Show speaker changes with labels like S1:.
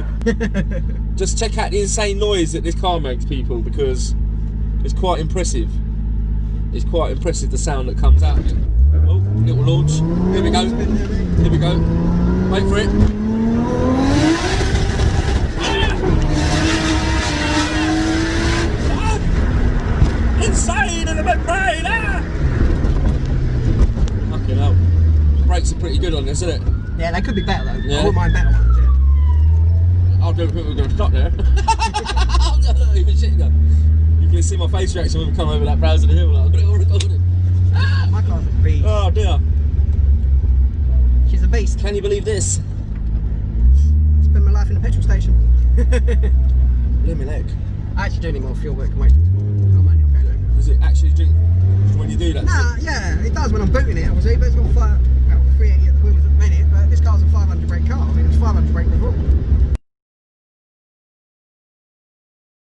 S1: go. Just check out the insane noise that this car makes, people, because it's quite impressive. It's quite impressive, the sound that comes out of it. Oh, little launch. Here we go. Here we go. Wait for it. Insane in the membrane! Fucking hell. Brakes are pretty good on this, isn't it?
S2: Yeah, they could be better though.
S1: Yeah.
S2: I wouldn't mind better ones, yeah.
S1: I don't think we're going to stop there. You can see my face reaction when we come over that brows of the hill. Like, I've got it all recorded.
S2: My car's a beast.
S1: Oh dear.
S2: She's a beast.
S1: Can you believe this?
S2: Spend my life in a petrol station.
S1: Let me leg.
S2: I actually do need more fuel work and waste. I'm only okay though.
S1: Does it actually drink when you do that?
S2: Nah, yeah, it does when I'm booting it, obviously, but it's got flat.